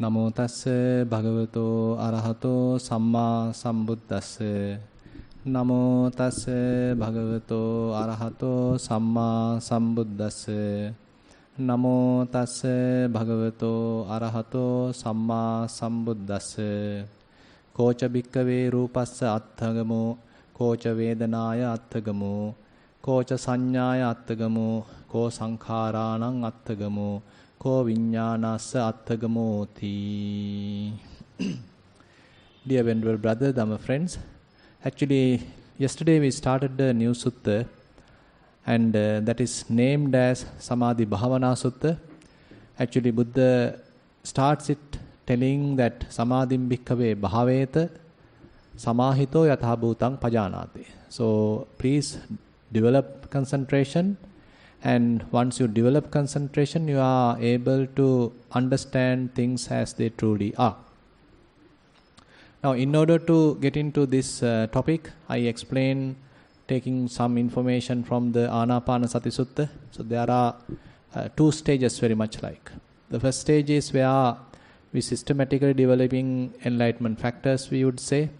Namo tassa bhagavato arahato samma sambuddhassa. Namo tassa bhagavato arahato samma sambuddhassa. Namo tassa bhagavato arahato samma sambuddhassa. Koca bhikkave rupassa atthagamo, koca vedanaya atthagamo, koca sanyaya atthagamo, ko sankharanang atthagamo, ko viññānassa atthagamoti. Dear venerable brother, Dhamma friends, actually yesterday we started the new sutta, and that is named as Samadhi Bhavana Sutta. Actually Buddha starts it telling that Samadhim bhikkhave bhaveta samahito yatha bhutang pajanati. So please develop concentration, and once you develop concentration, you are able to understand things as they truly are. Now, in order to get into this topic, I explain taking some information from the Ānāpānasathi Sutta. So there are two stages very much like. The first stage is where we systematically developing enlightenment factors, we would say.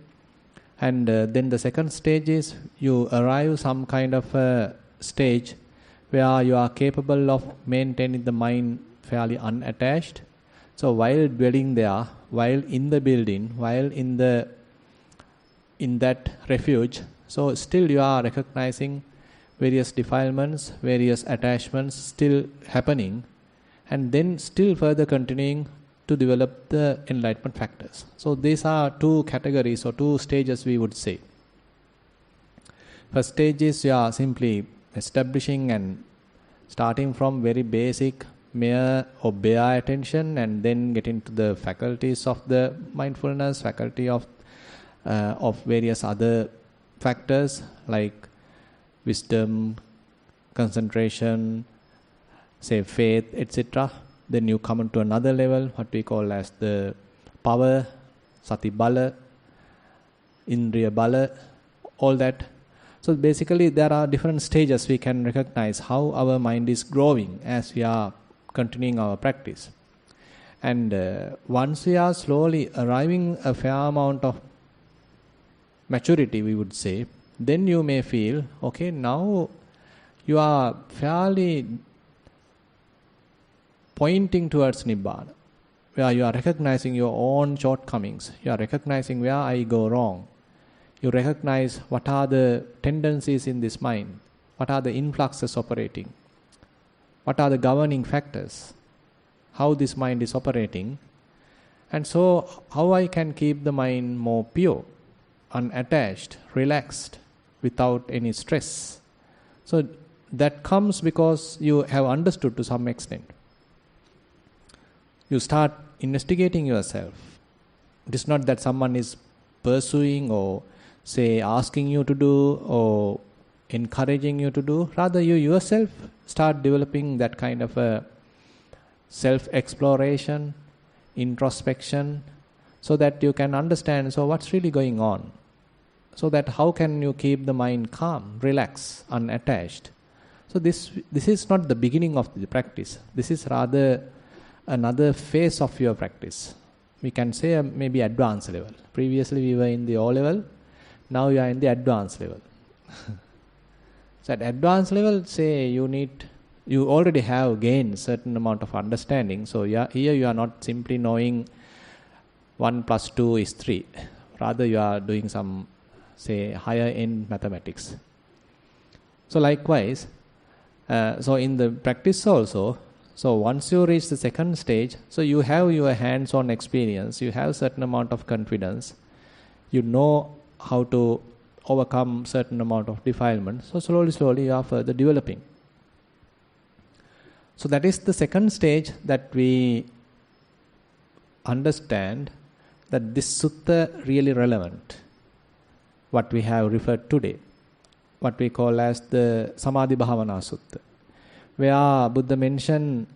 And then the second stage is you arrive some kind of a stage where you are capable of maintaining the mind fairly unattached. So while dwelling there, while in the building, while in that refuge, so still you are recognizing various defilements, various attachments still happening, and then still further continuing to develop the enlightenment factors. So these are two categories or two stages, we would say. First stage is you are simply establishing and starting from very basic mere or bare attention, and then getting to the faculties of the mindfulness, faculty of various other factors like wisdom, concentration, say faith, etc. Then you come into another level, what we call as the power, sati bala, indriya bala, all that. So basically there are different stages we can recognize how our mind is growing as we are continuing our practice. And once we are slowly arriving a fair amount of maturity, we would say, then you may feel, okay, now you are fairly pointing towards Nibbana, where you are recognizing your own shortcomings, you are recognizing where I go wrong. You recognize what are the tendencies in this mind, what are the influxes operating, what are the governing factors, how this mind is operating, and so how I can keep the mind more pure, unattached, relaxed, without any stress. So that comes because you have understood to some extent. You start investigating yourself. It is not that someone is pursuing or say asking you to do or encouraging you to do. Rather, you yourself start developing that kind of a self-exploration, introspection, so that you can understand, so what's really going on? So that how can you keep the mind calm, relaxed, unattached? So this is not the beginning of the practice. This is rather another phase of your practice. We can say maybe advanced level. Previously we were in the O level. Now you are in the advanced level. So at advanced level, say you already have gained certain amount of understanding. So here you are not simply knowing 1 + 2 is 3. Rather you are doing some, say, higher end mathematics. So likewise, so in the practice also, so once you reach the second stage, so you have your hands-on experience, you have certain amount of confidence, you know how to overcome certain amount of defilement. So slowly you are further developing. So that is the second stage that we understand that this sutta really relevant. What we have referred today, what we call as the Samadhi Bhavana Sutta, where Buddha mentioned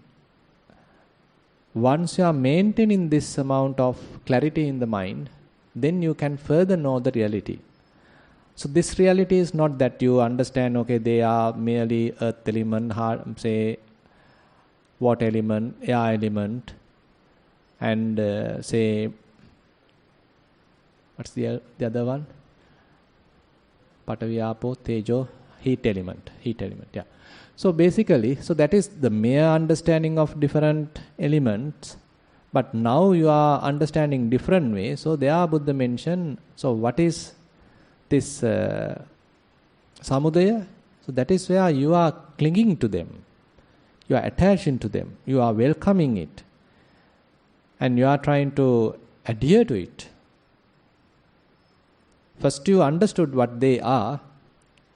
once you are maintaining this amount of clarity in the mind, then you can further know the reality. So this reality is not that you understand, okay, they are merely earth element, say water element, air element, and say, what's the other one? Patavi, Apo, Tejo, heat element, yeah. So basically, so that is the mere understanding of different elements, but now you are understanding different ways. So there Buddha mentioned, so what is this samudaya? So that is where you are clinging to them, you are attaching to them, you are welcoming it, and you are trying to adhere to it. First you understood what they are,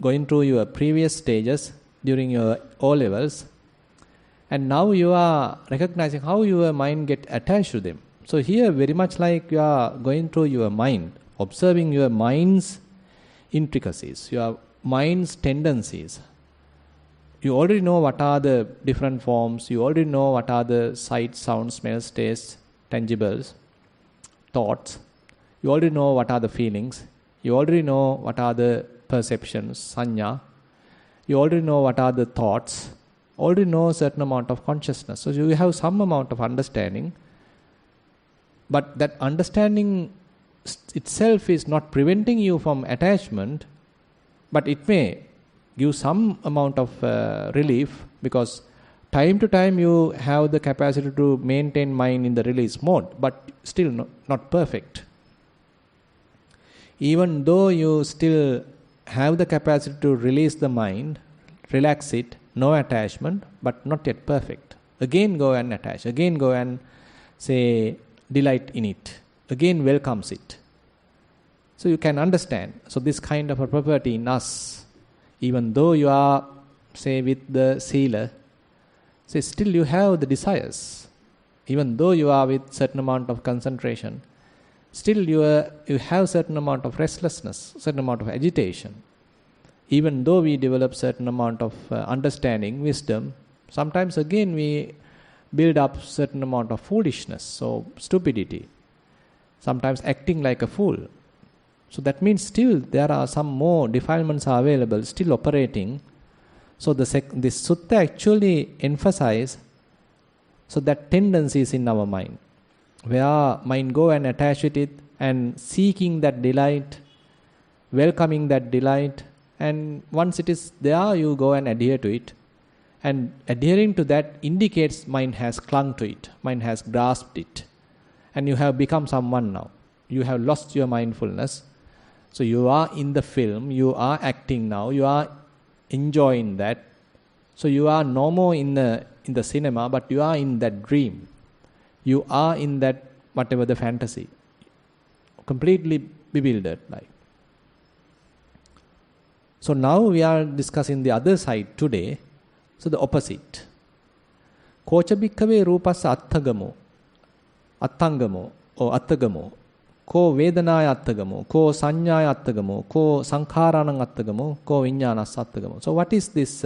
going through your previous stages during your O-levels, and now you are recognizing how your mind get attached to them. So here very much like you are going through your mind, observing your mind's intricacies, your mind's tendencies. You already know what are the different forms, you already know what are the sights, sounds, smells, tastes, tangibles, thoughts. You already know what are the feelings. You already know what are the perceptions, sanya. You already know what are the thoughts. Already know a certain amount of consciousness. So you have some amount of understanding. But that understanding itself is not preventing you from attachment, but it may give some amount of relief, because time to time you have the capacity to maintain mind in the release mode, but still not perfect. Even though you still have the capacity to release the mind, relax it, no attachment, but not yet perfect. Again go and attach, again go and say delight in it, again welcomes it. So you can understand. So this kind of a property in us, even though you are, say, with the sealer, say still you have the desires. Even though you are with certain amount of concentration, still you have certain amount of restlessness, certain amount of agitation. Even though we develop certain amount of understanding, wisdom, sometimes again we build up certain amount of foolishness, so stupidity, sometimes acting like a fool. So that means still there are some more defilements are available, still operating. So this sutta actually emphasizes so that tendencies in our mind, where mind go and attach with it and seeking that delight, welcoming that delight, and once it is there, you go and adhere to it. And adhering to that indicates mind has clung to it, mind has grasped it, and you have become someone now. You have lost your mindfulness. So you are in the film, you are acting now, you are enjoying that. So you are no more in the cinema, but you are in that dream. You are in that whatever the fantasy, completely bewildered like. So now we are discussing the other side today. So the opposite. Kocha bhikkave rupassa attangamo or attagamo. Ko vedanaya attagamo, ko sanyaya attagamo, ko sankharanang attagamo, ko vijñānas attagamo. So what is this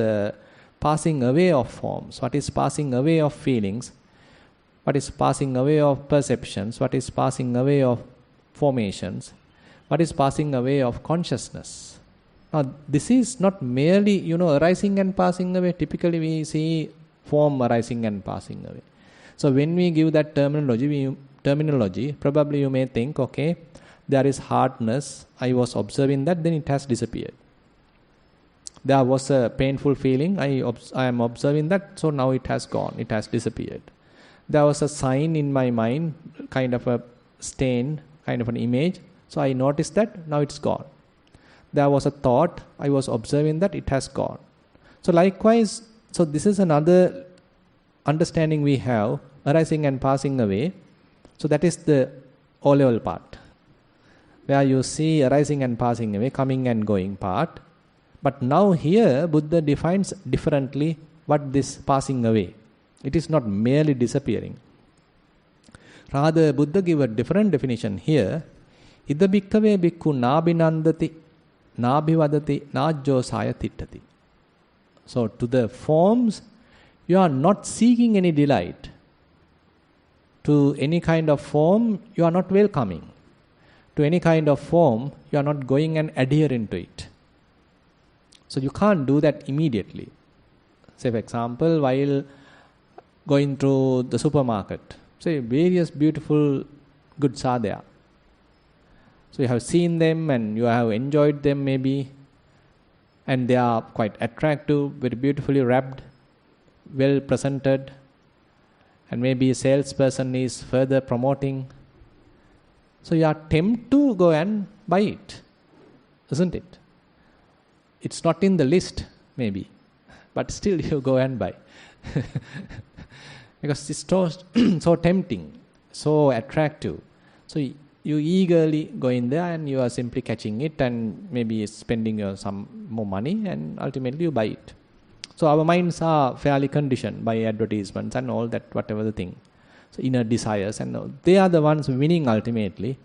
passing away of forms? What is passing away of feelings? What is passing away of perceptions? What is passing away of formations? What is passing away of consciousness? Now this is not merely, arising and passing away. Typically we see form arising and passing away. So when we give that terminology, probably you may think, okay, there is hardness, I was observing that, then it has disappeared. There was a painful feeling, I am observing that, so now it has gone, it has disappeared. There was a sign in my mind, kind of a stain, kind of an image, so I noticed that, now it's gone. There was a thought, I was observing that, it has gone. So likewise, so this is another understanding we have, arising and passing away. So that is the O-level part, where you see arising and passing away, coming and going part. But now here Buddha defines differently what this passing away. It is not merely disappearing. Rather, Buddha give a different definition here. Ida bhikkave bhikkhu nabhinandati, nabhivadati, najjosaya tittati. So to the forms, you are not seeking any delight. To any kind of form, you are not welcoming. To any kind of form, you are not going and adhering to it. So you can't do that immediately. Say for example, while going through the supermarket, So various beautiful goods are there. So you have seen them and you have enjoyed them maybe, and they are quite attractive, very beautifully wrapped, well presented, and maybe a salesperson is further promoting. So you are tempted to go and buy it, isn't it? It's not in the list maybe, but still you go and buy. Because it's so tempting, so attractive. So you eagerly go in there and you are simply catching it and maybe spending some more money, and ultimately you buy it. So our minds are fairly conditioned by advertisements and all that, whatever the thing. So inner desires, and they are the ones winning ultimately.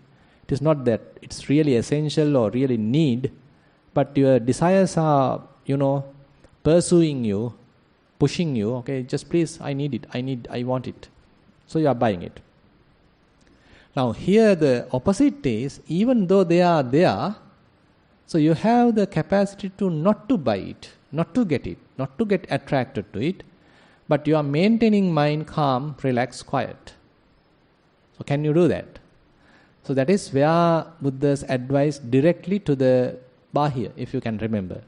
It is not that it's really essential or really need, but your desires are, pursuing you, pushing you. Okay, just please, I need it, I want it. So you are buying it. Now here the opposite is, even though they are there, so you have the capacity to not to buy it, not to get it, not to get attracted to it, but you are maintaining mind calm, relaxed, quiet. So can you do that? So that is where Buddha's advice directly to the Bahya, if you can remember.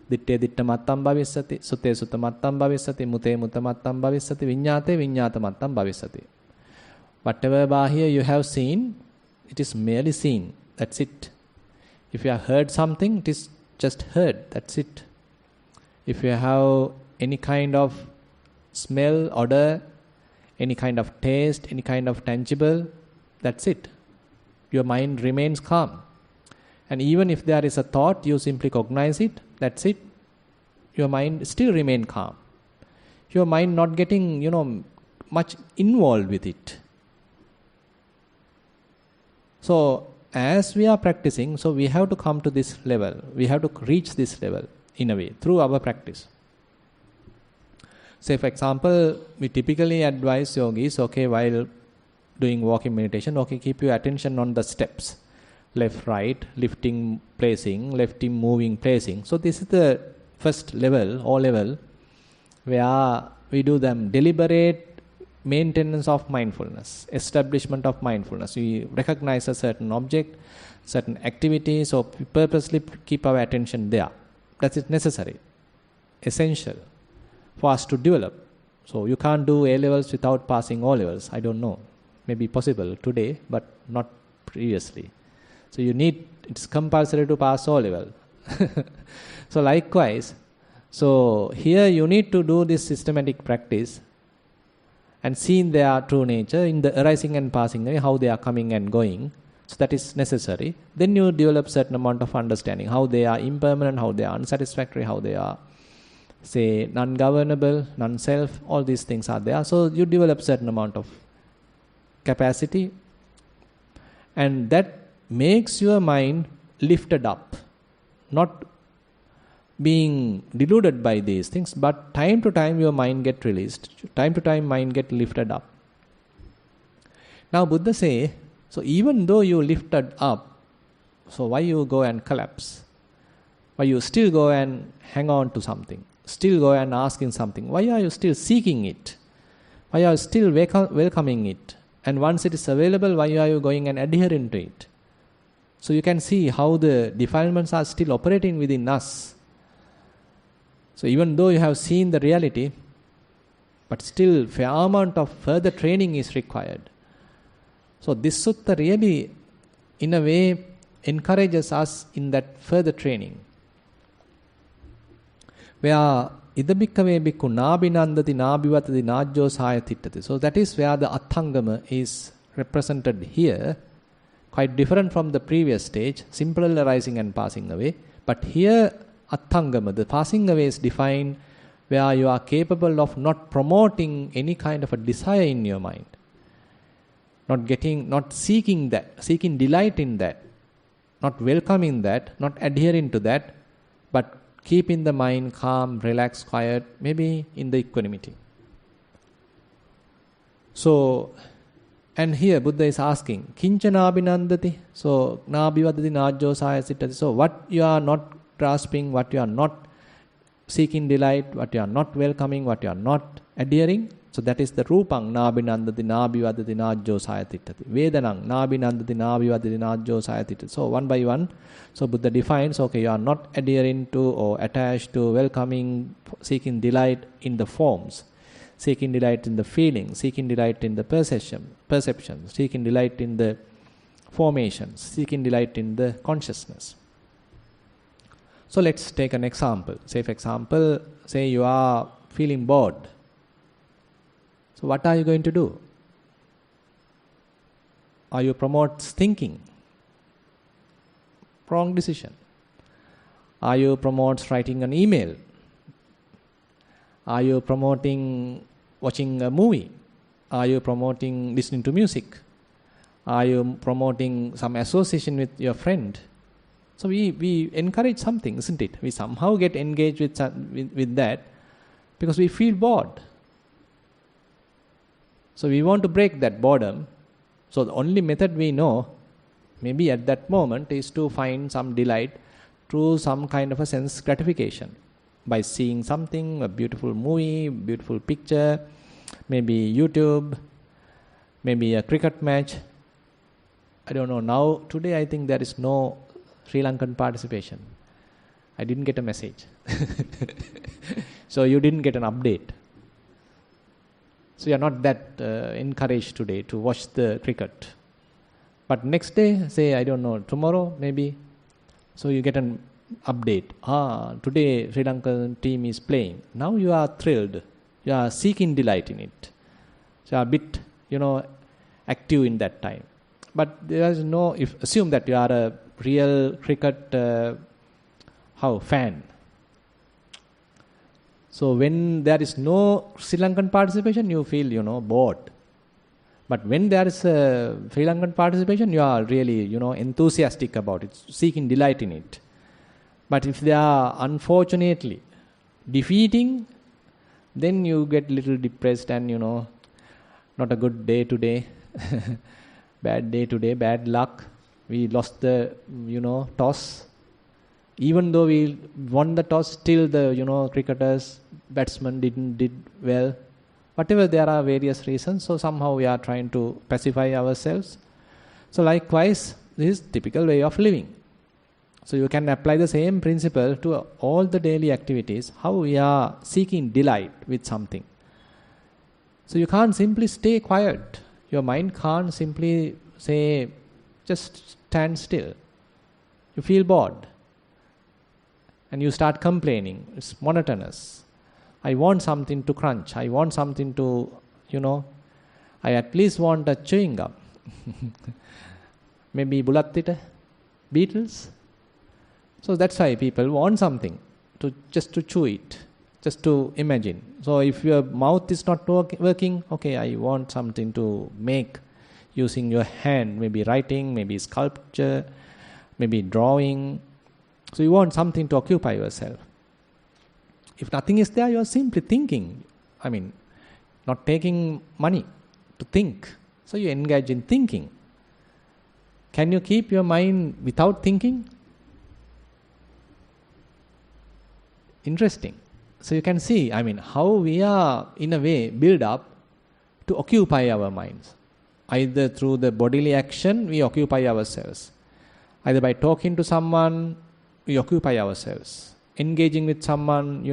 Ditte ditta mattam bhavissati, sute sutta mattam bhavissati, mute mutta mattam bhavissati, viññāte viññāta mattam bhavissati. Whatever Bahya you have seen, it is merely seen. That's it. If you have heard something, it is just heard. That's it. If you have any kind of smell, odor, any kind of taste, any kind of tangible, that's it. Your mind remains calm. And even if there is a thought, you simply cognize it, that's it. Your mind still remains calm. Your mind not getting, much involved with it. So, as we are practicing, so we have to come to this level. We have to reach this level, in a way, through our practice. Say, for example, we typically advise yogis, okay, while doing walking meditation, okay, keep your attention on the steps. Left, right, lifting, placing, lifting, moving, placing. So this is the first level, or level, where we do them deliberate maintenance of mindfulness, establishment of mindfulness. We recognize a certain object, certain activity, so we purposely keep our attention there. That is necessary, essential for us to develop. So you can't do A-levels without passing O-levels. I don't know. Maybe possible today, but not previously. So it's compulsory to pass O-level. So likewise, so here you need to do this systematic practice and seeing their true nature in the arising and passing away, how they are coming and going. So that is necessary. Then you develop certain amount of understanding, how they are impermanent, how they are unsatisfactory, how they are, say, non-governable, non-self, all these things are there. So you develop certain amount of capacity, and that makes your mind lifted up, not being deluded by these things, but time to time your mind get released, time to time mind get lifted up. Now Buddha say, so even though you lifted up, so why you go and collapse? Why you still go and hang on to something? Still go and asking something? Why are you still seeking it? Why are you still welcoming it? And once it is available, why are you going and adhering to it? So you can see how the defilements are still operating within us. So even though you have seen the reality, but still fair amount of further training is required. So this sutta really, in a way, encourages us in that further training. Where idabhikkave bhikkhu nabhinandati nabhivatati najjo sayatittati. So that is where the Atthangama is represented here. Quite different from the previous stage, simple arising and passing away. But here, Atthangama, the passing away is defined where you are capable of not promoting any kind of a desire in your mind. Not seeking that, seeking delight in that, not welcoming that, not adhering to that, but keeping the mind calm, relaxed, quiet, maybe in the equanimity. So, and here Buddha is asking, Kincha nabhinandati? So, nabhivadati najjo sayasittati. So, what you are not grasping, what you are not seeking delight, what you are not welcoming, what you are not adhering, So that is the rupang nabhinandati nabhivadati najjo sayatittati. Vedanang nabhinandati nabhivadati najjo sayatittati. So one by one, so Buddha defines, okay, you are not adhering to or attached to, welcoming, seeking delight in the forms, seeking delight in the feeling, seeking delight in the perception, seeking delight in the formations, seeking delight in the consciousness. So let's take an example. Say for example, say you are feeling bored. So what are you going to do? Are you promote thinking? Wrong decision. Are you promotes writing an email? Are you promoting watching a movie? Are you promoting listening to music? Are you promoting some association with your friend? So we encourage something, isn't it? We somehow get engaged with that because we feel bored. So we want to break that boredom. So the only method we know, maybe at that moment, is to find some delight through some kind of a sense gratification. By seeing something, a beautiful movie, beautiful picture, maybe YouTube, maybe a cricket match. I don't know. Now, today I think there is no Sri Lankan participation. I didn't get a message. So you didn't get an update. So you are not that encouraged today to watch the cricket. But next day, say, I don't know, tomorrow maybe, so you get an update. Today Sri Lankan team is playing. Now you are thrilled. You are seeking delight in it. So you are a bit, active in that time. But there is no, if assume that you are a real cricket fan. So when there is no Sri Lankan participation, you feel, bored. But when there is a Sri Lankan participation, you are really, enthusiastic about it, seeking delight in it. But if they are unfortunately defeating, then you get a little depressed and, not a good day today, bad day today, bad luck. We lost the, toss. Even though we won the toss, still the, cricketers, batsmen did well. Whatever, there are various reasons. So somehow we are trying to pacify ourselves. So likewise, this is typical way of living. So you can apply the same principle to all the daily activities, how we are seeking delight with something. So you can't simply stay quiet. Your mind can't simply say, just stand still. You feel bored. And you start complaining. It's monotonous. I want something to crunch. I want something to, I at least want a chewing gum. Maybe Bulattita, Beatles. So that's why people want something, just to chew it, just to imagine. So if your mouth is not working, okay, I want something to make using your hand, maybe writing, maybe sculpture, maybe drawing. So you want something to occupy yourself. If nothing is there, you are simply thinking. Not taking money to think. So you engage in thinking. Can you keep your mind without thinking? Interesting. So you can see, how we are, in a way, build up to occupy our minds. Either through the bodily action, we occupy ourselves. Either by talking to someone, we occupy ourselves. Engaging with someone,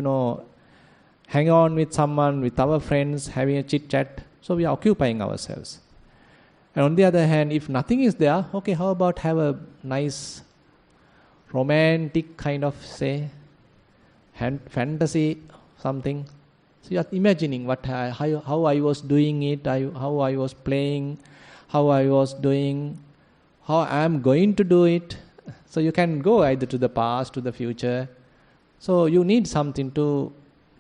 hang on with someone, with our friends, having a chit-chat. So we are occupying ourselves. And on the other hand, if nothing is there, okay, how about have a nice romantic kind of, say, fantasy, something. So you are imagining how I was doing it, how I was playing, how I was doing, how I am going to do it. So you can go either to the past, to the future. So you need something to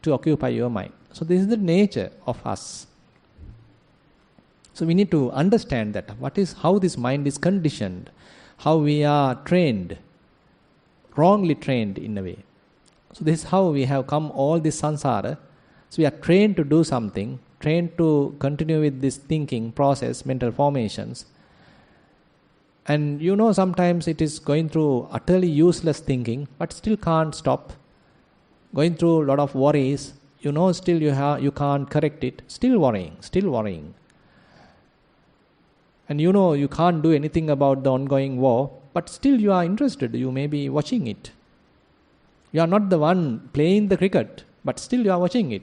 occupy your mind. So this is the nature of us. So we need to understand that how this mind is conditioned, how we are trained, wrongly trained in a way. So this is how we have come all this samsara. So we are trained to do something, trained to continue with this thinking process, mental formations. And sometimes it is going through utterly useless thinking, but still can't stop. Going through a lot of worries, still you can't correct it, still worrying. And you can't do anything about the ongoing war, but still you are interested, you may be watching it. You are not the one playing the cricket, but still you are watching it.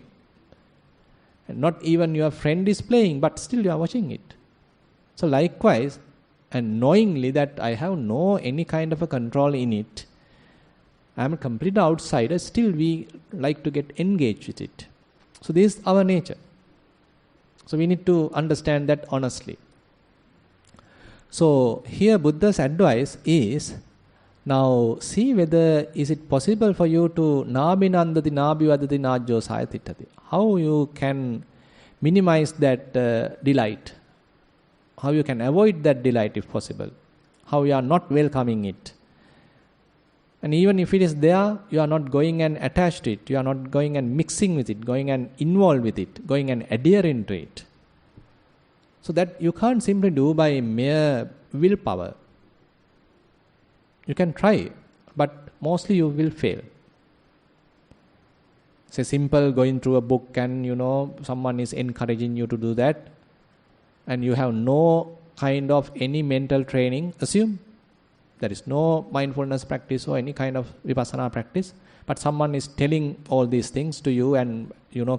And not even your friend is playing, but still you are watching it. So likewise, and knowingly that I have no any kind of a control in it, I am a complete outsider, still we like to get engaged with it. So this is our nature. So we need to understand that honestly. So here Buddha's advice is, now see whether is it possible for you to nabhinandati nabhivadati najjo sayatittati. How you can minimize that delight. How you can avoid that delight if possible. How you are not welcoming it. And even if it is there, you are not going and attached to it. You are not going and mixing with it, going and involved with it, going and adhering to it. So that you can't simply do by mere willpower. You can try, but mostly you will fail. Say simple going through a book and someone is encouraging you to do that, and you have no kind of any mental training, assume there is no mindfulness practice or any kind of Vipassana practice, but someone is telling all these things to you and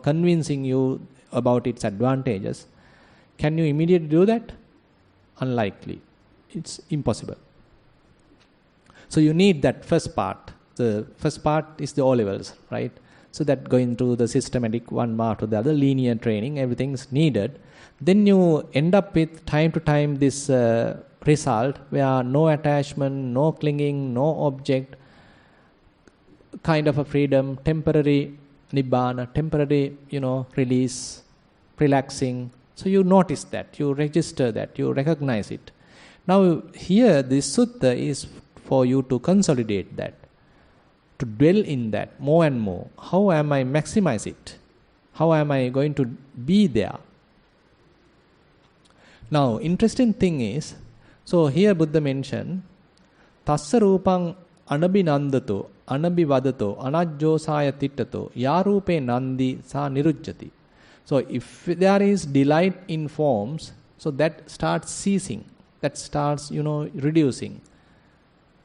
convincing you about its advantages. Can you immediately do that? Unlikely. It's impossible. So you need that first part. The first part is the O levels, right? So that going through the systematic one part to the other, linear training, everything is needed. Then you end up with time to time this result where no attachment, no clinging, no object, kind of a freedom, temporary nibbana, temporary, release, relaxing. So you notice that, you register that, you recognize it. Now here this sutta is for you to consolidate that, to dwell in that more and more. How am I maximize it? How am I going to be there? Now interesting thing is, so here Buddha mentioned, Tassa rupang anabhinandato, anabhivadato, anajjosaya tittato, yarupe nandi sa nirujjati. So if there is delight in forms, so that starts ceasing, that starts, reducing.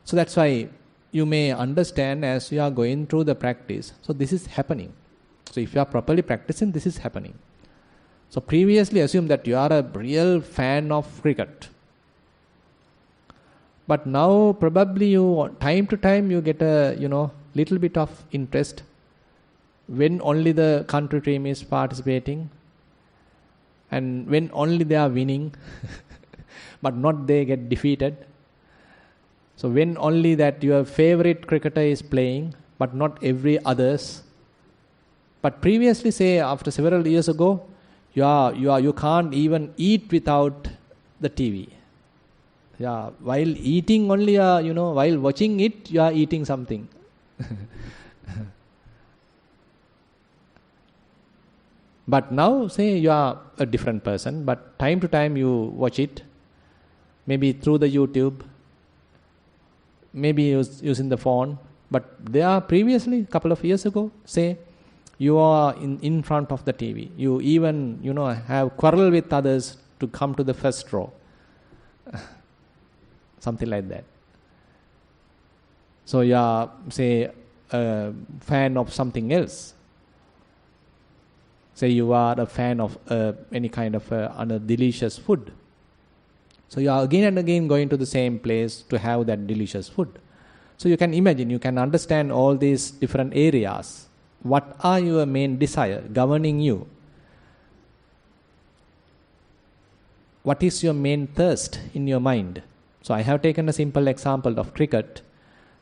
So that's why you may understand as you are going through the practice, so this is happening. So if you are properly practicing, this is happening. So previously assume that you are a real fan of cricket. But now probably you, time to time you get a, little bit of interest when only the country team is participating and when only they are winning, but not they get defeated. So when only that your favorite cricketer is playing, but not every others. But previously, say after several years ago, you can't even eat without the TV. Yeah, while eating only, while watching it, you are eating something. But now, say you are a different person, but time to time you watch it, maybe through the YouTube, maybe using the phone. But there are previously, a couple of years ago, say you are in front of the TV. You even, have quarrel with others to come to the first row. Something like that. So you are, say, a fan of something else. Say you are a fan of any kind of delicious food. So you are again and again going to the same place to have that delicious food. So you can imagine, you can understand all these different areas. What are your main desire governing you? What is your main thirst in your mind? So I have taken a simple example of cricket.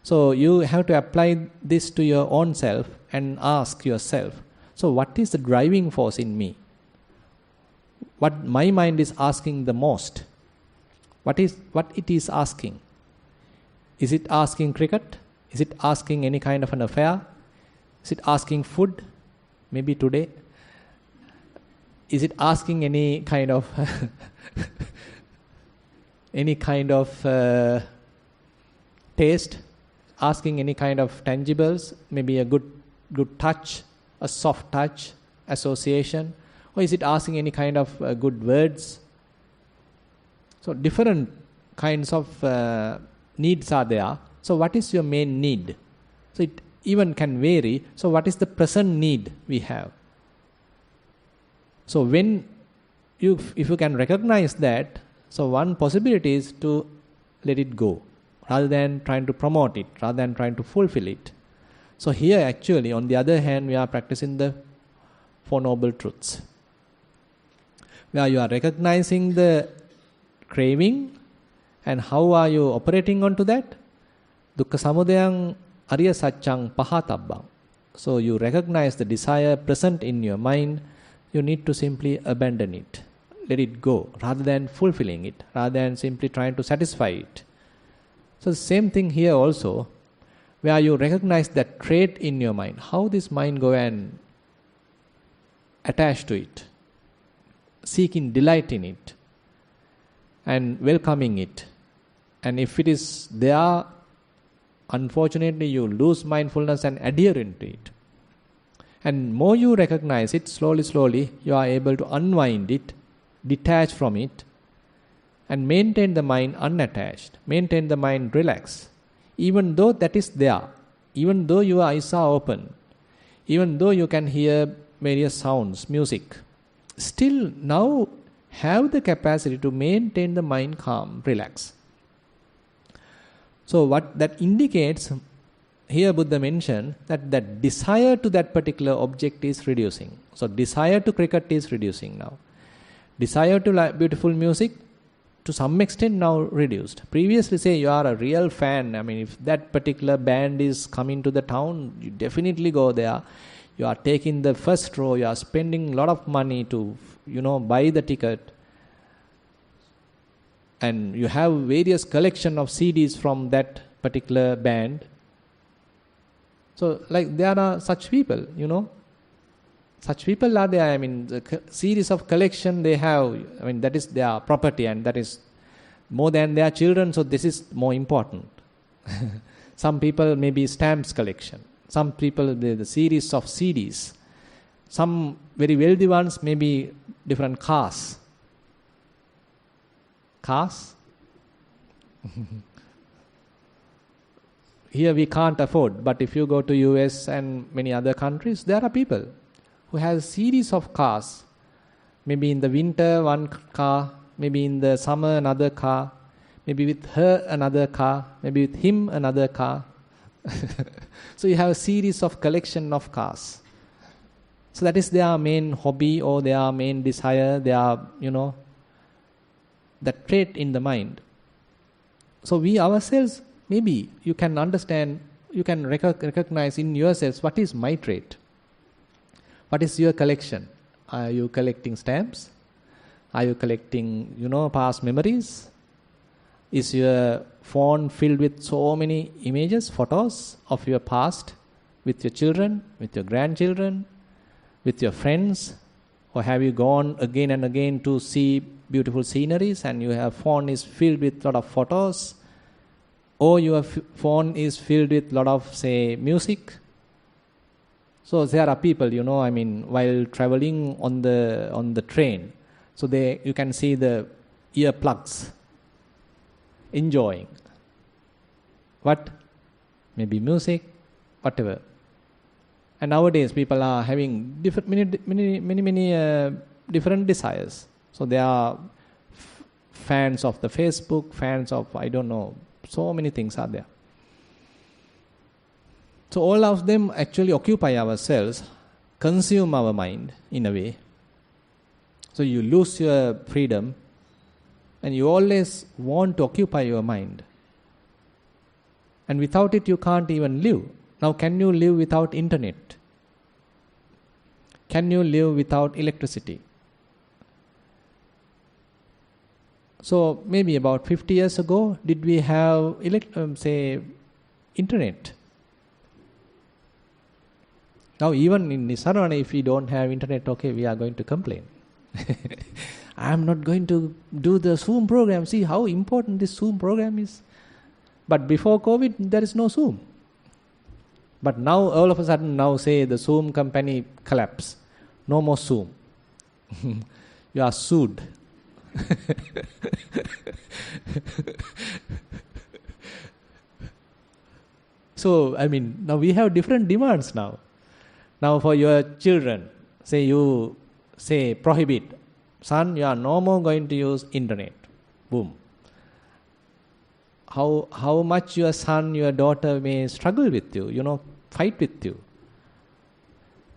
So you have to apply this to your own self and ask yourself, so what is the driving force in me? What my mind is asking the most? What it is asking? Is it asking cricket? Is it asking any kind of an affair? Is it asking food? Maybe today. Is it asking any kind of taste? Asking any kind of tangibles? Maybe a good touch, a soft touch, association, or is it asking any kind of good words? So different kinds of needs are there. So what is your main need? So it even can vary. So what is the present need we have? So when if you can recognize that, so one possibility is to let it go, rather than trying to promote it, rather than trying to fulfill it. So here actually, on the other hand, we are practicing the Four Noble Truths, where you are recognizing the craving, and how are you operating onto that? Dukkha samudayang ariya saccang pahatabbang. So you recognize the desire present in your mind, you need to simply abandon it, let it go, rather than fulfilling it, rather than simply trying to satisfy it. So the same thing here also, where you recognize that trait in your mind, how this mind go and attach to it, seeking delight in it, and welcoming it. And if it is there, unfortunately you lose mindfulness and adhere into it. And more you recognize it, slowly you are able to unwind it, detach from it, and maintain the mind unattached, maintain the mind relaxed. Even though that is there, even though your eyes are open, even though you can hear various sounds, music, still now have the capacity to maintain the mind calm, relaxed. So what that indicates, here Buddha mentioned that that desire to that particular object is reducing. So desire to cricket is reducing now. Desire to like beautiful music, to some extent now reduced. Previously, say you are a real fan, I mean, if that particular band is coming to the town, you definitely go there. You are taking the first row, you are spending a lot of money to, buy the ticket. And you have various collection of CDs from that particular band. So, like, there are such people, Such people are there. I mean, the series of collection they have, I mean, that is their property, and that is more than their children, so this is more important. Some people maybe stamps collection. Some people, the series of CDs. Some very wealthy ones, maybe different cars. Cars? Here we can't afford, but if you go to US and many other countries, there are people who have a series of cars. Maybe in the winter one car, maybe in the summer another car, maybe with her another car, maybe with him another car. So you have a series of collection of cars. So that is their main hobby or their main desire, their, that trait in the mind. So we ourselves, maybe you can understand, you can recognize in yourselves, what is my trait? What is your collection? Are you collecting stamps? Are you collecting, past memories? Is your phone filled with so many images, photos of your past, with your children, with your grandchildren, with your friends? Or have you gone again and again to see beautiful sceneries and your phone is filled with a lot of photos? Or your phone is filled with a lot of, say, music? So there are people, while traveling on the train, so you can see the earplugs, enjoying. What? Maybe music, whatever. And nowadays people are having many different desires. So they are fans of the Facebook, fans of, I don't know, so many things are there. So all of them actually occupy ourselves, consume our mind in a way. So you lose your freedom and you always want to occupy your mind. And without it you can't even live. Now can you live without internet? Can you live without electricity? So maybe about 50 years ago, did we have internet? Now even in Nissarana, if we don't have internet, okay, we are going to complain. I am not going to do the Zoom program. See how important this Zoom program is. But before COVID, there is no Zoom. But now, all of a sudden, now say the Zoom company collapse. No more Zoom. You are sued. So, I mean, now we have different demands now. Now for your children, say you say prohibit. Son, you are no more going to use internet. Boom. How much your son, your daughter may struggle with you, fight with you.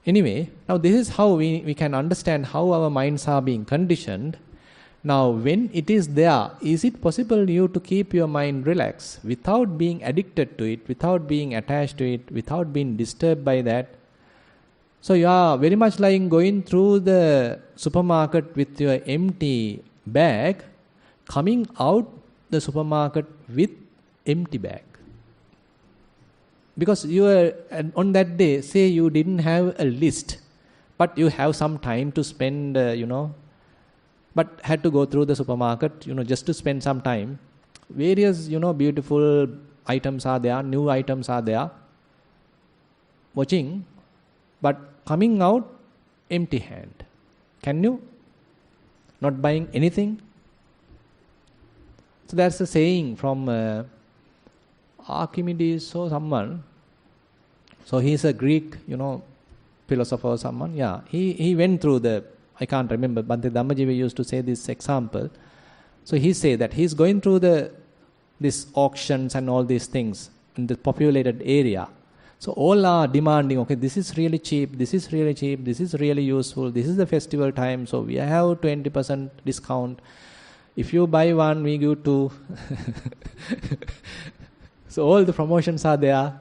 Anyway, now this is how we can understand how our minds are being conditioned. Now, when it is there, is it possible you to keep your mind relaxed without being addicted to it, without being attached to it, without being disturbed by that? So you are very much like going through the supermarket with your empty bag, coming out the supermarket with empty bag. Because you are, on that day, say you didn't have a list, but you have some time to spend, but had to go through the supermarket, just to spend some time. Various, beautiful items are there, new items are there. Watching, but coming out empty hand. Can you? Not buying anything? So that's a saying from Archimedes or someone. So he's a Greek, philosopher or someone. Yeah, he went through I can't remember, but the Dhammajiva used to say this example. So he said that he's going through these auctions and all these things in the populated area. So all are demanding, okay, this is really cheap, this is really cheap, this is really useful, this is the festival time, so we have 20% discount. If you buy one, we give two. So all the promotions are there.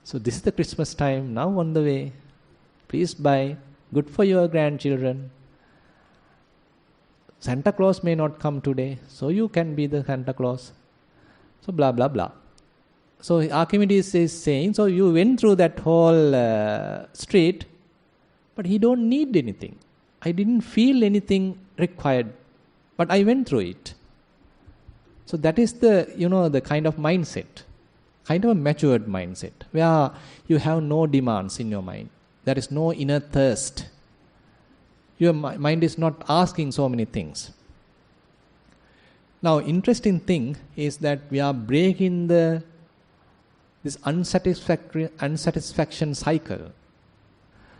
So this is the Christmas time, now on the way. Please buy. Good for your grandchildren. Santa Claus may not come today, so you can be the Santa Claus. So blah, blah, blah. So Archimedes is saying, so you went through that whole street, but he don't need anything. I didn't feel anything required, but I went through it. So that is the kind of mindset, kind of a matured mindset, where you have no demands in your mind. There is no inner thirst. Your mind is not asking so many things. Now, interesting thing is that we are breaking this unsatisfaction cycle.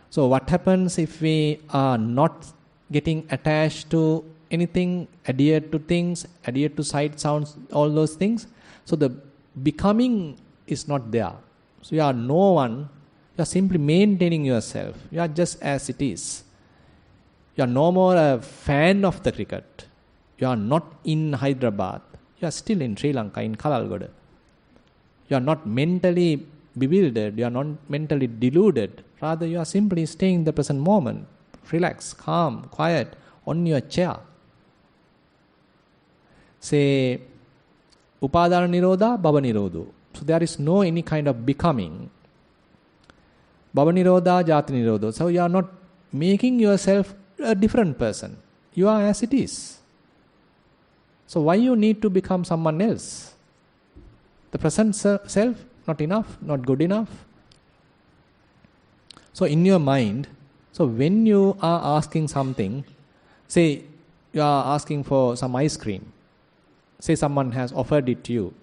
So what happens if we are not getting attached to anything, adhered to things, adhered to sight, sounds, all those things? So the becoming is not there. So you are no one. You are simply maintaining yourself. You are just as it is. You are no more a fan of the cricket. You are not in Hyderabad. You are still in Sri Lanka, in Kalalgoda. You are not mentally bewildered. You are not mentally deluded. Rather, you are simply staying in the present moment. Relaxed, calm, quiet, on your chair. Say, Upadana Nirodha, Bhava Nirodho. So there is no any kind of becoming. Bhava Nirodha, Jati Nirodho. So you are not making yourself a different person. You are as it is. So why you need to become someone else? The present self, not enough, not good enough. So in your mind, so when you are asking something, say you are asking for some ice cream. Say someone has offered it to you.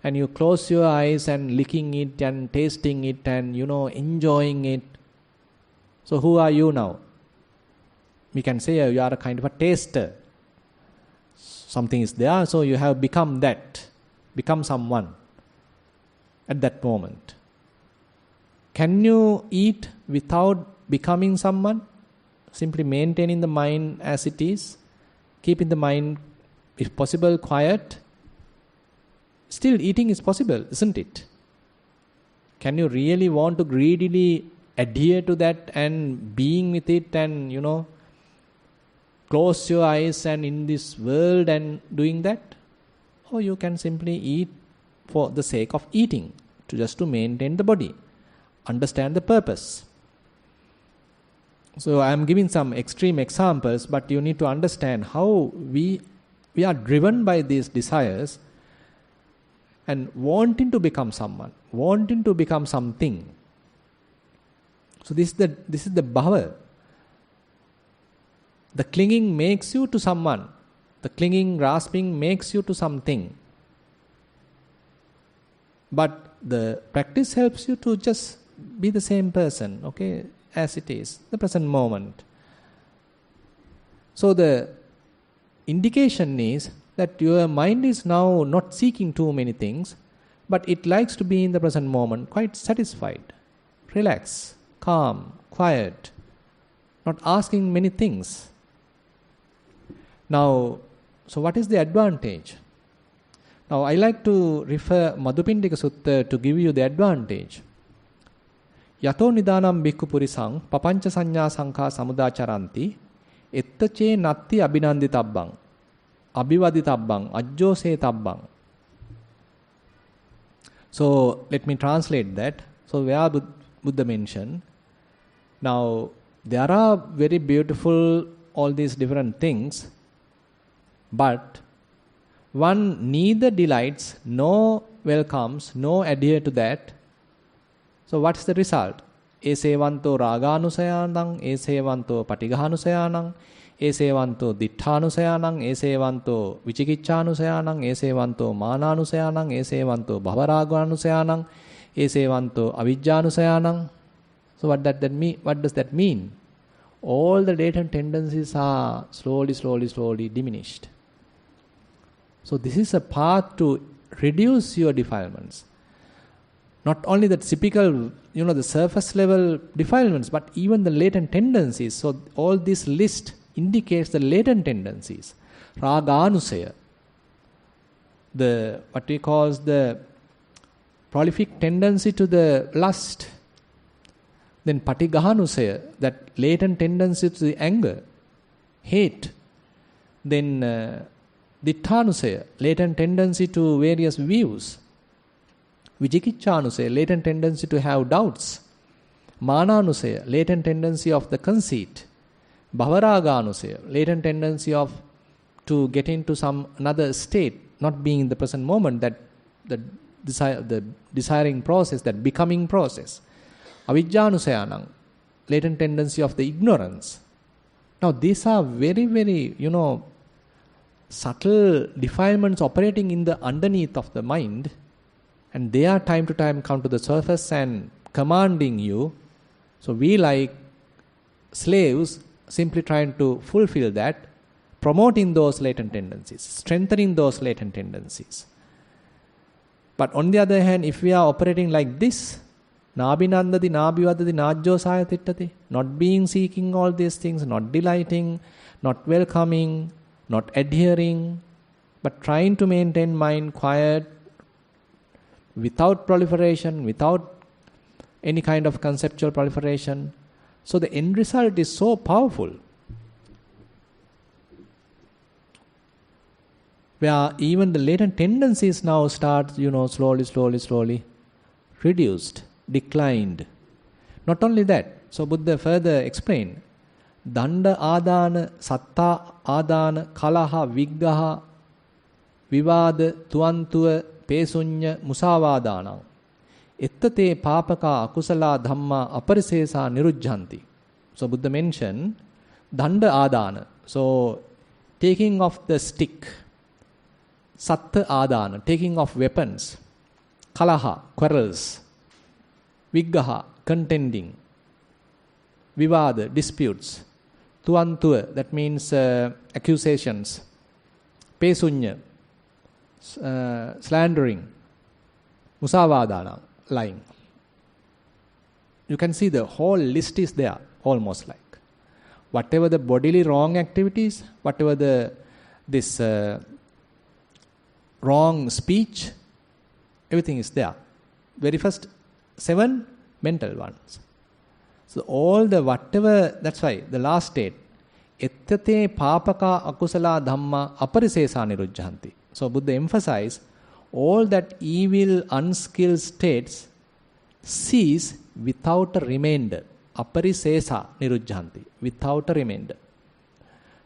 And you close your eyes and licking it and tasting it and, enjoying it. So who are you now? We can say you are a kind of a taster. Something is there, so you have become that. Become someone at that moment. Can you eat without becoming someone? Simply maintaining the mind as it is. Keeping the mind, if possible, quiet. Still eating is possible, isn't it? Can you really want to greedily adhere to that and being with it and, close your eyes and in this world and doing that? Or you can simply eat for the sake of eating, just to maintain the body. Understand the purpose. So I am giving some extreme examples, but you need to understand how we are driven by these desires. and wanting to become someone, wanting to become something. So this is the bhava. The clinging makes you to someone. The clinging, grasping makes you to something. But the practice helps you to just be the same person, okay, as it is, the present moment. So the indication is that your mind is now not seeking too many things, but it likes to be in the present moment, quite satisfied, relaxed, calm, quiet, not asking many things. Now, so what is the advantage? Now, I like to refer Madhupindika Sutta to give you the advantage. Yato nidanam bhikkhu purisang papancha sanya sankha samudacharanti ettache natti abhinanditabbang abhivaditabbang ajjose tabbang. So, let me translate that. So, where Buddha mentioned, now there are very beautiful all these different things, but one neither delights, nor welcomes, nor adhere to that. So what's the result? Esevanto raganusayanang, esevanto patigahanusayanang, esevanto ditthanusayanang, esevanto vichikicchanusayanang, esevanto mananusayanang, esevanto bhavaraganusayanang, esevanto avijjanusayanang. So what does that mean? All the latent tendencies are slowly diminished. So this is a path to reduce your defilements. Not only the typical, the surface level defilements, but even the latent tendencies. So all this list indicates the latent tendencies. Raganusaya, what we call the prolific tendency to the lust. Then patigahanusaya, that latent tendency to the anger, hate. Then ditthanusaya, latent tendency to various views. Vijikichanusaya, latent tendency to have doubts. Mananusaya, latent tendency of the conceit. Bhavaragaanusaya, latent tendency to get into some another state, not being in the present moment, that the desiring process, that becoming process. Avijjanusayanang, latent tendency of the ignorance. Now these are very, subtle defilements operating in the underneath of the mind, and they are time to time come to the surface and commanding you. So we, like slaves, simply trying to fulfill that, promoting those latent tendencies, strengthening those latent tendencies. But on the other hand, if we are operating like this, nabhinandati nabhivadati najjosaya tittati, not being seeking all these things, not delighting, not welcoming, not adhering, but trying to maintain mind quiet, without proliferation, without any kind of conceptual proliferation. So the end result is so powerful, where even the latent tendencies now start, slowly reduced, declined. Not only that, so Buddha further explained, Danda adana, satta adana, kalaha, viggaha, vivada, tuantua, pesunya, musavadana. Ettate papaka akusala dhamma aparisesa nirujjanti. So Buddha mentioned danda adana. So taking off the stick. Satta adana, taking off weapons. Kalaha, quarrels. Viggaha, contending. Vivada, disputes. Tuantua, that means accusations. Pesunya, slandering. Musavadana, lying. You can see the whole list is there, almost like. Whatever the bodily wrong activities, whatever this wrong speech, everything is there. Very first 7 mental ones. So all the whatever, that's why the last state, ettate papaka akusala dhamma aparisesa nirujjanti. So Buddha emphasized all that evil, unskilled states cease without a remainder. Aparisesa nirujjanti, without a remainder.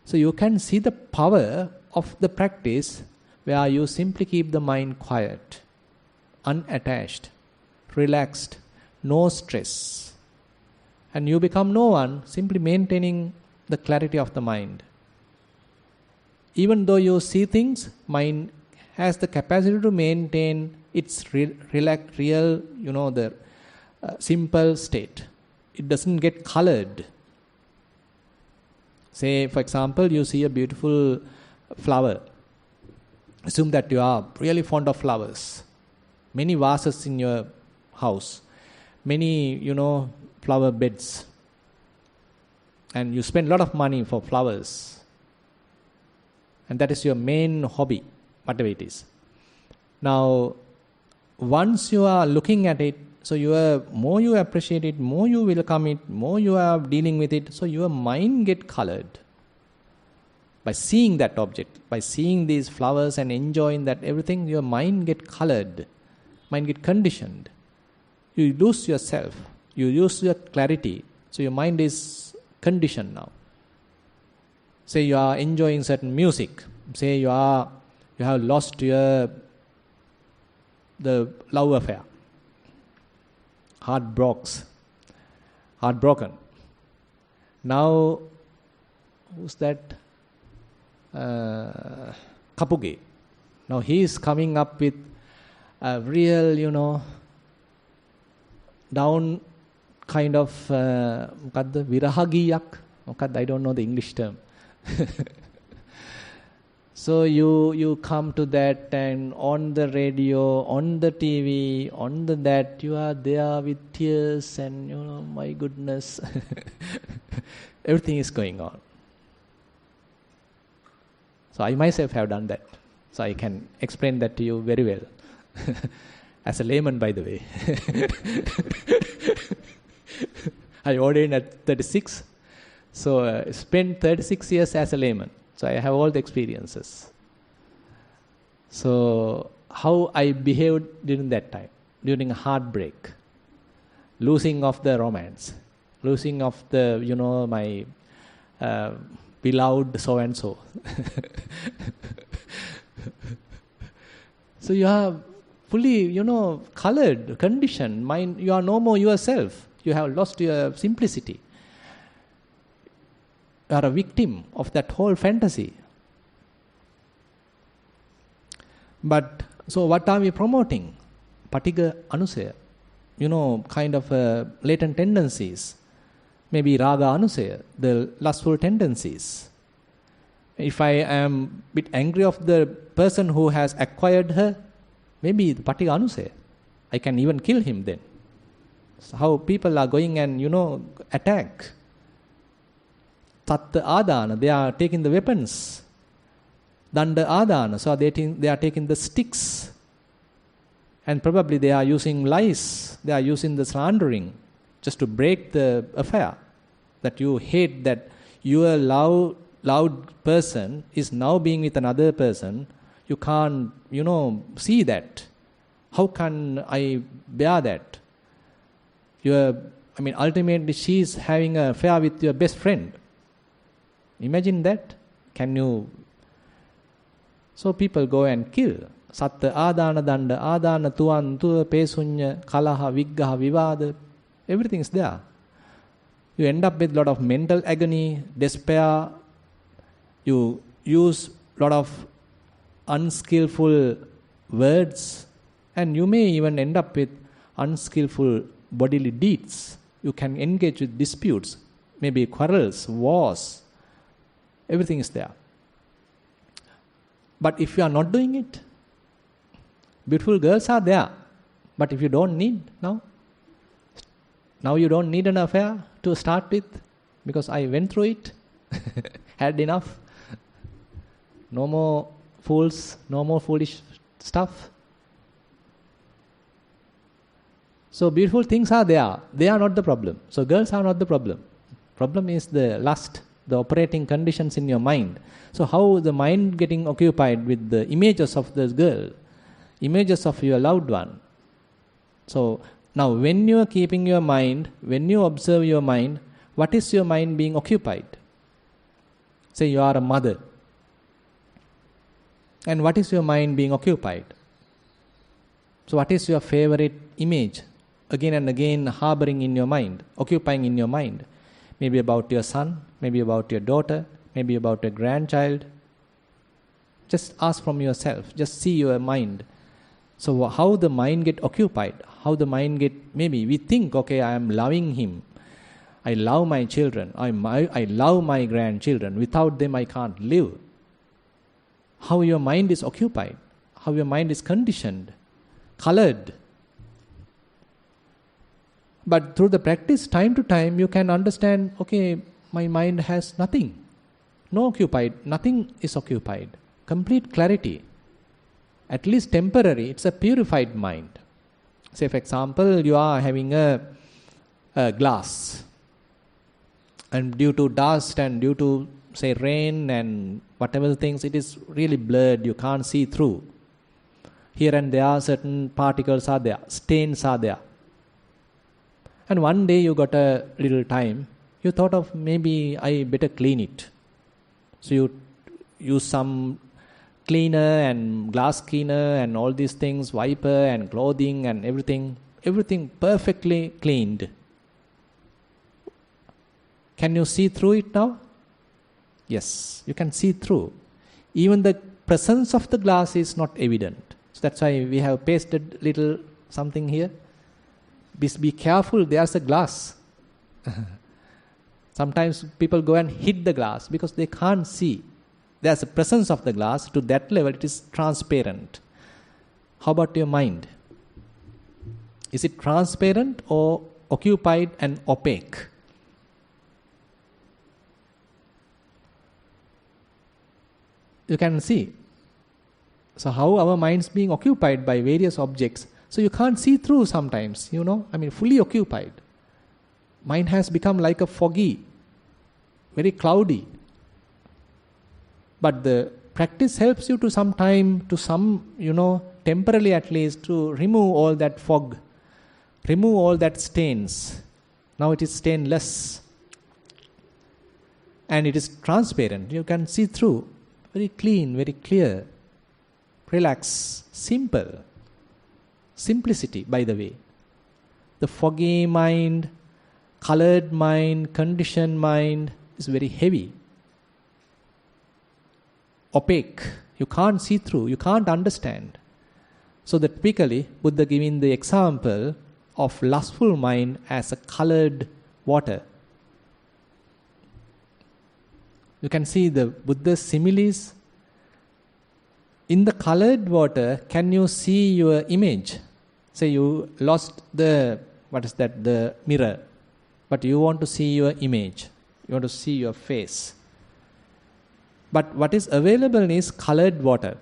So you can see the power of the practice where you simply keep the mind quiet, unattached, relaxed, no stress. And you become no one, simply maintaining the clarity of the mind. Even though you see things, mind has the capacity to maintain its real, the simple state. It doesn't get colored. Say, for example, you see a beautiful flower. Assume that you are really fond of flowers. Many vases in your house. Many, flower beds. And you spend a lot of money for flowers. And that is your main hobby, whatever it is. Now, once you are looking at it, so more you appreciate it, more you welcome it, more you are dealing with it, so your mind get colored. By seeing that object, by seeing these flowers and enjoying that everything, your mind get colored, mind get conditioned. You lose yourself, you lose your clarity, so your mind is conditioned now. Say you are enjoying certain music, say you have lost the love affair, heartbroken. Now, who's that? Kapuge. Now he is coming up with a real, down kind of virahagiyak. I don't know the English term. So you come to that, and on the radio, on the TV, on the that, you are there with tears and my goodness. Everything is going on. So I myself have done that. So I can explain that to you very well. As a layman, by the way. I ordained at 36. So spent 36 years as a layman. So I have all the experiences. So how I behaved during that time, during a heartbreak, losing of the romance, losing of the, my beloved so-and-so. So you are fully, colored, conditioned, mind, you are no more yourself. You have lost your simplicity. You are a victim of that whole fantasy. But, so what are we promoting? Patiga anusaya. Kind of latent tendencies. Maybe raga anusaya, the lustful tendencies. If I am a bit angry of the person who has acquired her, maybe the patiga anusaya. I can even kill him then. So how people are going and, attack. Tatta adana, they are taking the weapons. Danda adana, so they are taking the sticks. And probably they are using lies, they are using the slandering, just to break the affair. That you hate that your loved person is now being with another person. You can't, see that. How can I bear that? Ultimately she is having an affair with your best friend. Imagine that. Can you? So people go and kill. Satta adana danda adana tuan tu pesunya kalaha viggaha vivada. Everything is there. You end up with a lot of mental agony, despair. You use a lot of unskillful words, and you may even end up with unskillful bodily deeds. You can engage with disputes, maybe quarrels, wars. Everything is there. But if you are not doing it, beautiful girls are there. But if you don't need now you don't need an affair to start with, because I went through it, had enough. No more fools, no more foolish stuff. So beautiful things are there. They are not the problem. So girls are not the problem. Problem is the lust, the operating conditions in your mind. So how the mind getting occupied with the images of this girl, images of your loved one. So now when you are keeping your mind, when you observe your mind, what is your mind being occupied? Say you are a mother. And what is your mind being occupied? So what is your favorite image? Again and again harboring in your mind, occupying in your mind. Maybe about your son, maybe about your daughter, maybe about your grandchild. Just ask from yourself. Just see your mind. So how the mind get occupied? How the mind get, maybe we think, okay, I am loving him. I love my children. I love my grandchildren. Without them, I can't live. How your mind is occupied. How your mind is conditioned, colored. But through the practice, time to time, you can understand, okay, my mind has nothing. No occupied. Nothing is occupied. Complete clarity. At least temporary. It's a purified mind. Say, for example, you are having a glass. And due to dust and due to, say, rain and whatever things, it is really blurred. You can't see through. Here and there, certain particles are there. Stains are there. And one day you got a little time. You thought of, maybe I better clean it. So you use some cleaner and glass cleaner and all these things, wiper and clothing and everything perfectly cleaned. Can you see through it now? Yes, you can see through. Even the presence of the glass is not evident. So that's why we have pasted little something here. Be careful, there's a glass. Sometimes people go and hit the glass because they can't see. There's a presence of the glass. To that level, it is transparent. How about your mind? Is it transparent or occupied and opaque? You can see. So how our minds being occupied by various objects. So you can't see through sometimes, fully occupied. Mind has become like a foggy, very cloudy. But the practice helps you to temporarily at least, to remove all that fog, remove all that stains. Now it is stainless. And it is transparent. You can see through. Very clean, very clear. Relax, simple. Simplicity, by the way. The foggy mind, colored mind, conditioned mind is very heavy. Opaque. You can't see through. You can't understand. So that typically, Buddha giving the example of lustful mind as a colored water. You can see the Buddha's similes. In the colored water, can you see your image? Say you lost the mirror. But you want to see your image. You want to see your face. But what is available is colored water.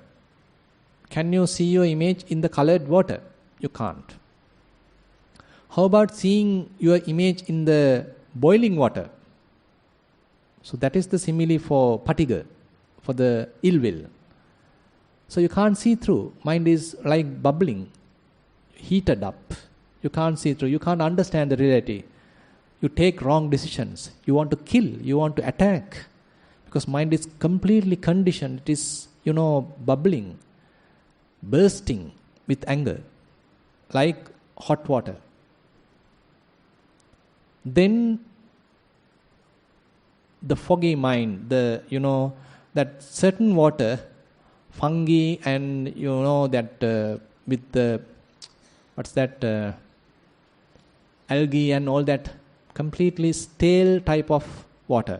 Can you see your image in the colored water? You can't. How about seeing your image in the boiling water? So that is the simile for patiga, for the ill will. So you can't see through. Mind is like bubbling, heated up. You can't see through. You can't understand the reality. You take wrong decisions. You want to kill. You want to attack. Because mind is completely conditioned. It is, bubbling, bursting with anger, like hot water. Then the foggy mind, that certain water, fungi and that with the, algae and all that, completely stale type of water.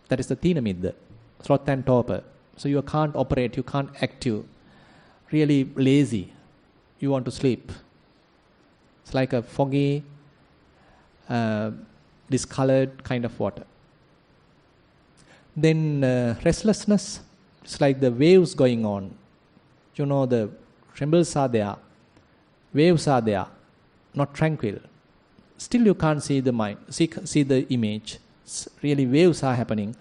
That is the Thinamidda, sloth and torpor. So you can't operate, you can't active, really lazy. You want to sleep. It's like a foggy, discolored kind of water. Then restlessness, it's like the waves going on. The trembles are there, waves are there, not tranquil. Still you can't see the mind, see the image. Really waves are happening.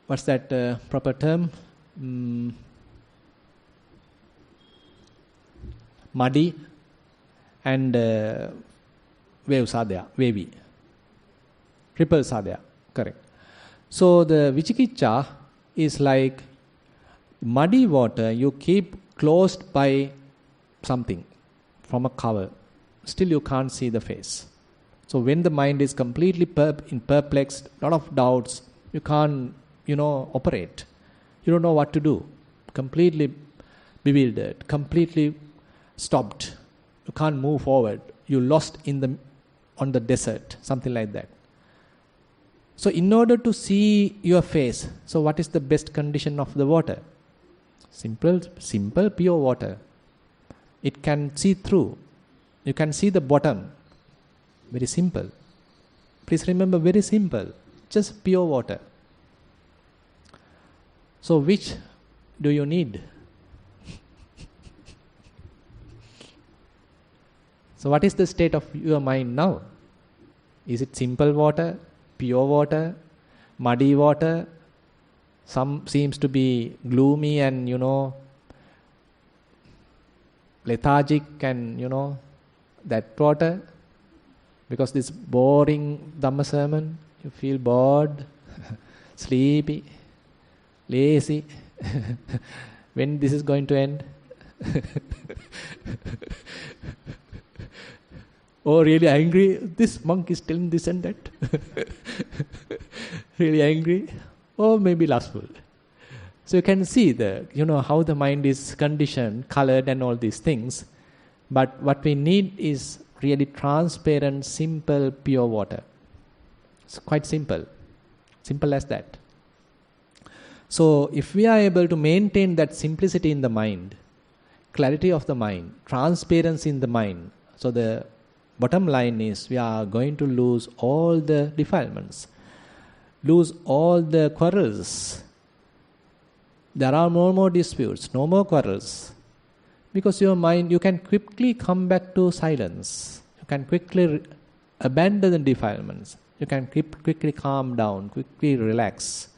What's that proper term? Muddy and waves are there, wavy. Ripples are there, correct. So the Vicikicca is like Muddy water you keep closed by something from a cover. Still you can't see the face. So when the mind is completely perplexed, lot of doubts, you can't, operate. You don't know what to do. Completely bewildered, completely stopped. You can't move forward. You're lost on the desert, something like that. So in order to see your face, so what is the best condition of the water? Simple, pure water. It can see through. You can see the bottom. Very simple. Please remember, very simple. Just pure water. So which do you need? So what is the state of your mind now? Is it simple water, pure water, muddy water? Some seems to be gloomy and, lethargic and, that water. Because this boring Dhamma sermon, you feel bored, sleepy, lazy. When this is going to end? Or really angry, this monk is telling this and that. Really angry, or maybe lustful. So you can see how the mind is conditioned, colored and all these things. But what we need is really transparent, simple, pure water. It's quite simple. Simple as that. So if we are able to maintain that simplicity in the mind, clarity of the mind, transparency in the mind, so the bottom line is we are going to lose all the defilements, lose all the quarrels. There are no more disputes, no more quarrels. Because your mind, you can quickly come back to silence. You can quickly abandon the defilements. You can quickly calm down, quickly relax.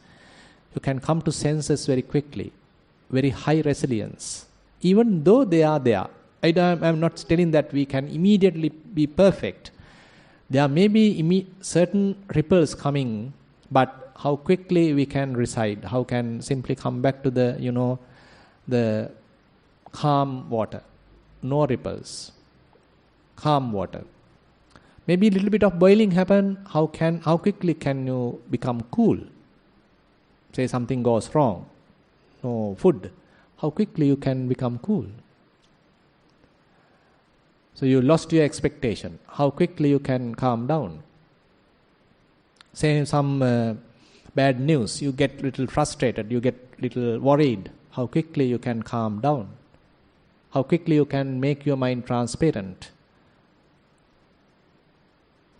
You can come to senses very quickly. Very high resilience. Even though they are there. I'm not telling that we can immediately be perfect. There may be certain ripples coming, but how quickly we can reside, how can simply come back to the calm water, no ripples, calm water. Maybe a little bit of boiling happen. How quickly can you become cool? Say something goes wrong, no food. How quickly you can become cool? So you lost your expectation. How quickly you can calm down? Say some bad news, you get little frustrated, you get little worried. How quickly you can calm down? How quickly you can make your mind transparent?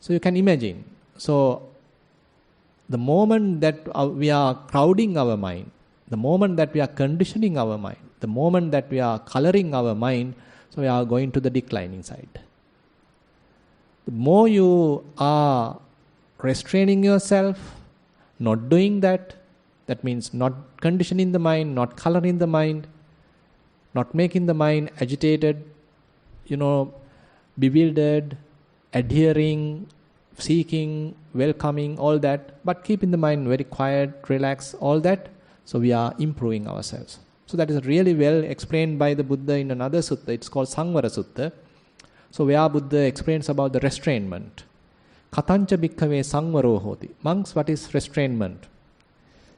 So you can imagine. So the moment that we are crowding our mind, the moment that we are conditioning our mind, the moment that we are coloring our mind, so we are going to the declining side. The more you are restraining yourself, not doing that, that means not conditioning the mind, not coloring the mind, not making the mind agitated, bewildered, adhering, seeking, welcoming, all that, but keeping the mind very quiet, relaxed, all that. So we are improving ourselves. So that is really well explained by the Buddha in another sutta. It's called Samvara Sutta. So where Buddha explains about the restrainment. Katancha bhikkhave samvaro hoti. Monks, what is restrainment?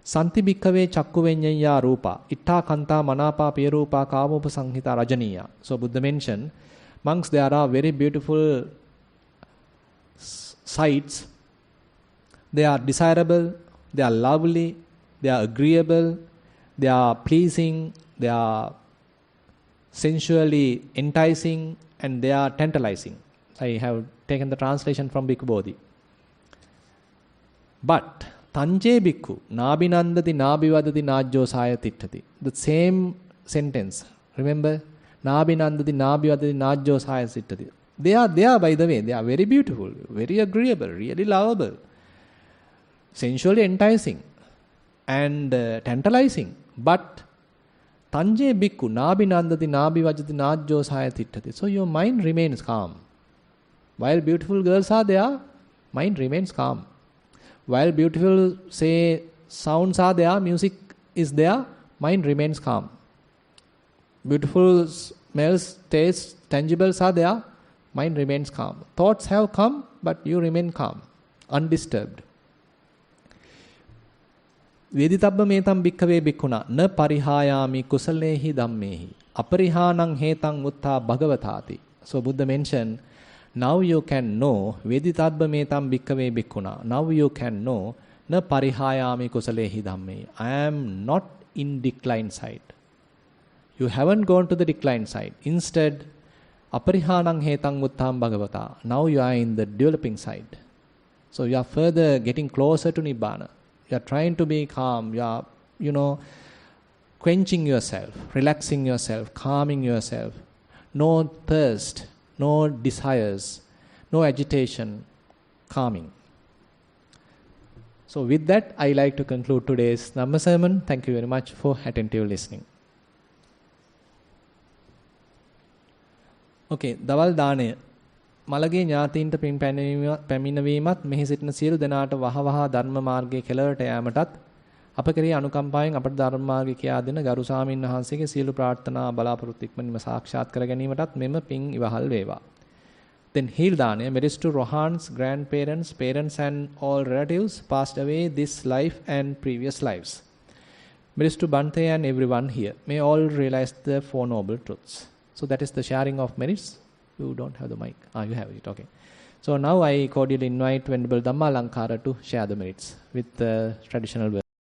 Santi bhikkhave chakku venyaya rupa. Itta kanta manapa piyarupa kavopa sanghita rajaniya. So Buddha mentioned, monks, there are very beautiful sights. They are desirable, they are lovely, they are agreeable, they are pleasing, they are sensually enticing, and they are tantalizing. I have taken the translation from Bhikkhu Bodhi. But Tanje bhikkhu nabhinandati nabhivadati najjosaya tittati. The same sentence. Remember? Nabhinandati nabhivadati najjosaya tittati. They are there, by the way. They are very beautiful, very agreeable, really lovable, sensually enticing, and tantalizing. But Tanje bhikkhu nabhinandati nabhivadati najjosaya tittati. So your mind remains calm. While beautiful girls are there, mind remains calm. While beautiful, say, sounds are there, music is there, mind remains calm. Beautiful smells, tastes, tangibles are there, mind remains calm. Thoughts have come, but you remain calm, undisturbed. Veditabba metam bhikkhave bhikkhuna na parihayami kusalehi dhammehi aparihanang hetang mutta bhagavatati. So Buddha mentioned, now you can know, Veditabba metam bhikkhave bhikkhuna, now you can know, na parihayami kusalehi dhammehi. I am not in decline side. You haven't gone to the decline side. Instead, aparihanang hetang muttam bhagavata. Now you are in the developing side. So you are further getting closer to Nibbana. You are trying to be calm. You are, quenching yourself, relaxing yourself, calming yourself. No thirst, no desires, no agitation, calming. So with that, I like to conclude today's Dhamma sermon. Thank you very much for attentive listening. Okay, දවල් දාණය. මළගේ ඥාතීන්ට පින් පැමිණවීමත් මෙහි සිටින සියලු දෙනාට වහවහ ධර්ම මාර්ගයේ කෙළවරට යාමටත් අප කෙරෙහි අනුකම්පාවෙන් අපට ධර්ම මාර්ගය කියා දෙන ගරු ස්වාමීන් වහන්සේගේ සියලු ප්‍රාර්ථනා බලාපොරොත්තු ඉක්මනින්ම සාක්ෂාත් කර ගැනීමටත් මෙම පින් ඉවහල් වේවා. Then heal දාණය merits to Rohan's grandparents, parents and all relatives passed away this life and previous lives. Merits to Bante and everyone here. May all realize the Four Noble Truths. So that is the sharing of merits. You don't have the mic. You have it. Okay. So now I cordially invite Venerable Dhammalankara to share the merits with the traditional verse.